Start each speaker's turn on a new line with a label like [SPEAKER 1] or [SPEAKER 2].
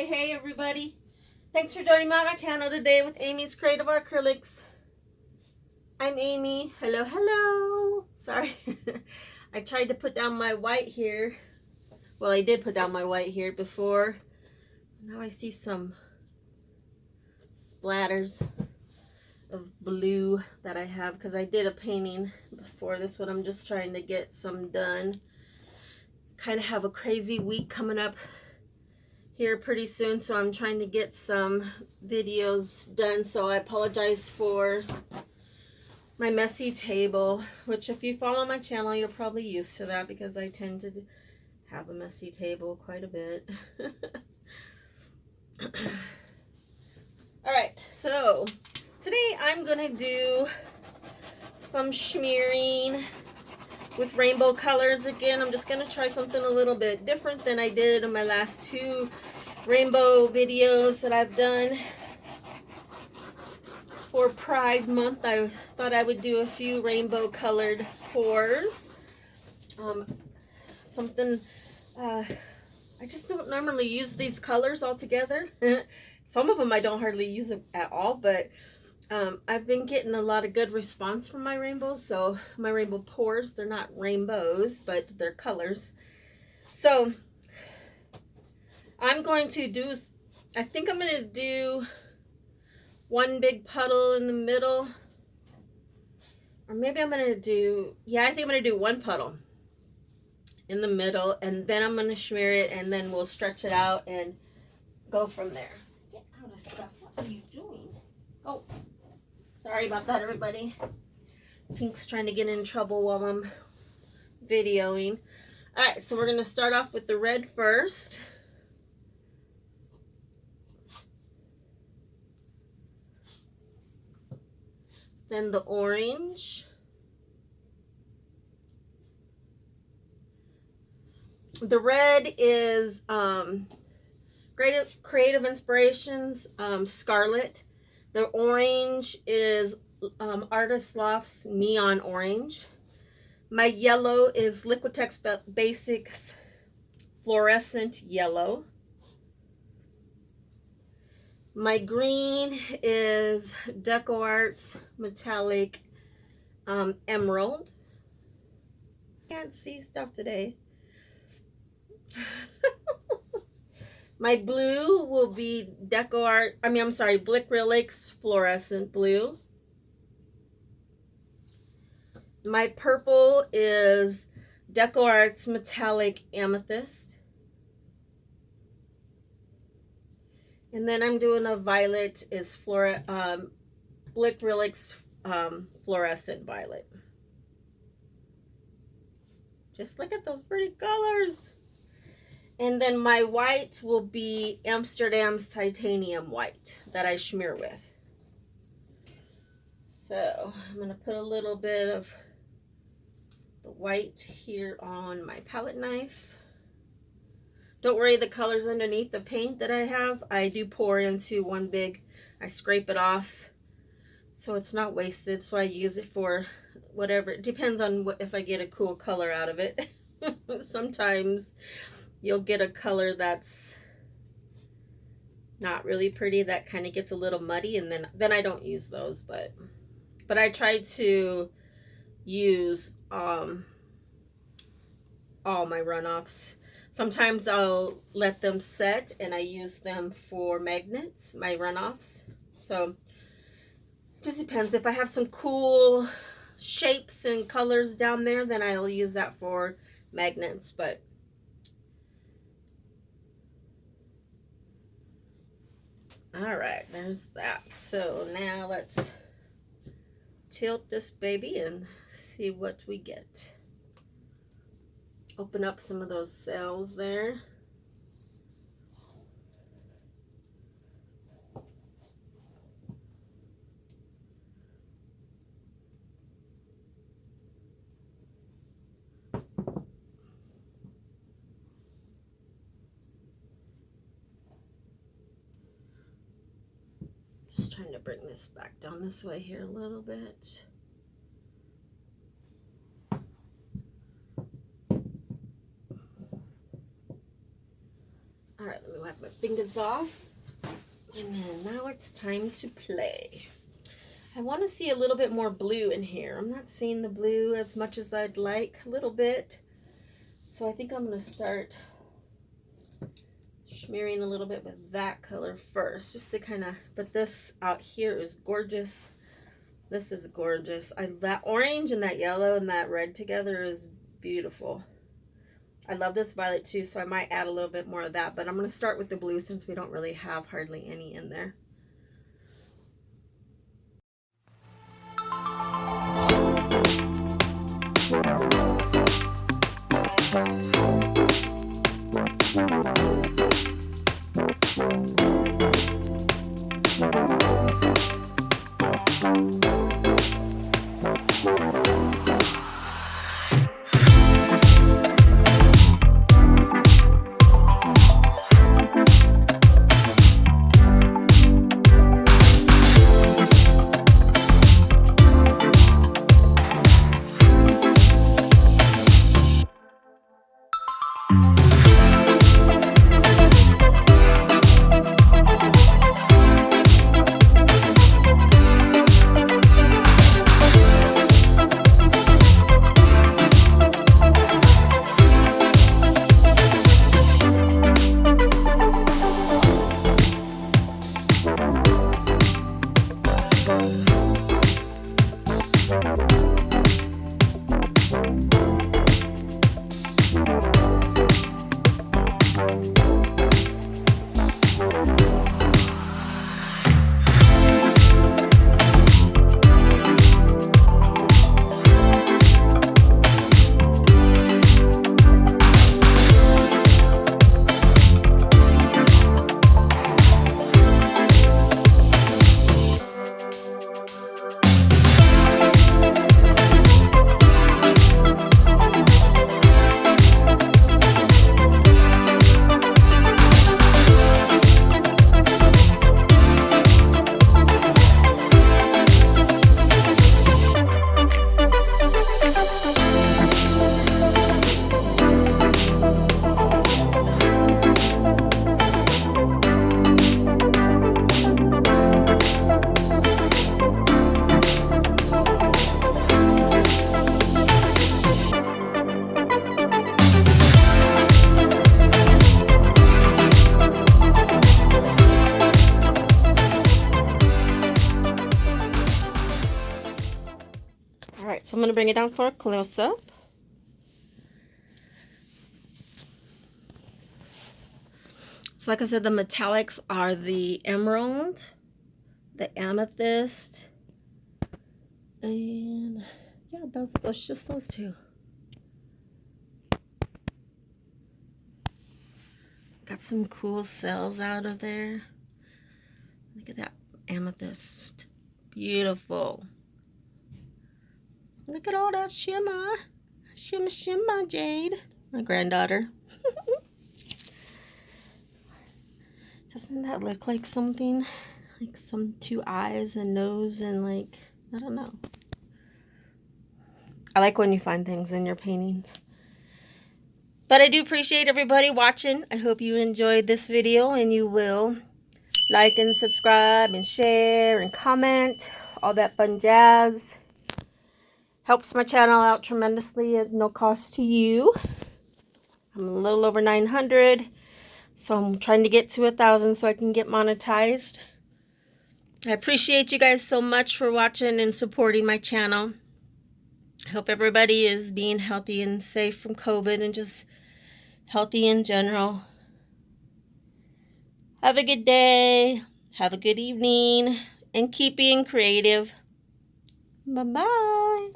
[SPEAKER 1] Hey everybody. Thanks for joining me on my channel today with AmysCreateAcrylics. I'm Amy. Hello, hello. Sorry. I tried to put down my white here. Well, I did put down my white here before. Now I see some splatters of blue that I have because I did a painting before this one. I'm just trying to get some done. Kind of have a crazy week coming up here pretty soon, so I'm trying to get some videos done. So I apologize for my messy table, which if you follow my channel, you're probably used to that because I tend to have a messy table quite a bit. All right, so today I'm gonna do some smearing with rainbow colors again. I'm just gonna try something a little bit different than I did in my last two rainbow videos that I've done for Pride Month. I thought I would do a few rainbow colored pours. I just don't normally use these colors all together. Some of them I don't hardly use it at all, but I've been getting a lot of good response from my rainbows. So my rainbow pours, they're not rainbows, but they're colors. So I'm going to do, I think I'm going to do one big puddle in the middle. Or maybe I'm going to do, yeah, I think I'm going to do one puddle in the middle. And then I'm going to smear it and then we'll stretch it out and go from there. Get out of stuff. What are you doing? Oh, sorry about that, everybody. Pink's trying to get in trouble while I'm videoing. All right, so we're going to start off with the red first. Then the orange. The red is Creative Inspirations, Scarlett. The orange is Artist Lofts Neon Orange. My yellow is Liquitex Basics Florescent Yellow. My green is Decoart's Metallic Emerald. Can't see stuff today. My blue will be Blinkrylic's Florescent Blue. My purple is Decoart's Metallic Amethyst. And then I'm doing a violet is Blinkrylic's Florescent Violet. Just look at those pretty colors. And then my white will be Amsterdam's Titanium White that I smear with. So I'm going to put a little bit of the white here on my palette knife. Don't worry, the colors underneath the paint that I have, I do pour into one big, I scrape it off so it's not wasted. So I use it for whatever, it depends on if I get a cool color out of it. Sometimes you'll get a color that's not really pretty, that kind of gets a little muddy, and then I don't use those, but I try to use all my runoffs. Sometimes I'll let them set and I use them for magnets, my runoffs. So it just depends. If I have some cool shapes and colors down there, then I'll use that for magnets. But all right, there's that. So now let's tilt this baby and see what we get. Open up some of those cells there. Just trying to bring this back down this way here a little bit. All right, let me wipe my fingers off. And then now it's time to play. I want to see a little bit more blue in here. I'm not seeing the blue as much as I'd like, a little bit. So I think I'm going to start smearing a little bit with that color first, just to kind of, but this out here is gorgeous. This is gorgeous. That orange and that yellow and that red together is beautiful. I love this violet too, so I might add a little bit more of that, but I'm going to start with the blue since we don't really have hardly any in there. So I'm going to bring it down for a close-up. So like I said, the metallics are the emerald, the amethyst, and yeah, those just those two. Got some cool cells out of there. Look at that amethyst. Beautiful. Look at all that shimmer. Shimmer, shimmer, Jade. My granddaughter. Doesn't that look like something? Like some two eyes and nose and like, I don't know. I like when you find things in your paintings. But I do appreciate everybody watching. I hope you enjoyed this video, and you will like and subscribe and share and comment. All that fun jazz. Helps my channel out tremendously at no cost to you. I'm a little over 900. So I'm trying to get to 1,000 so I can get monetized. I appreciate you guys so much for watching and supporting my channel. I hope everybody is being healthy and safe from COVID and just healthy in general. Have a good day. Have a good evening. And keep being creative. Bye-bye.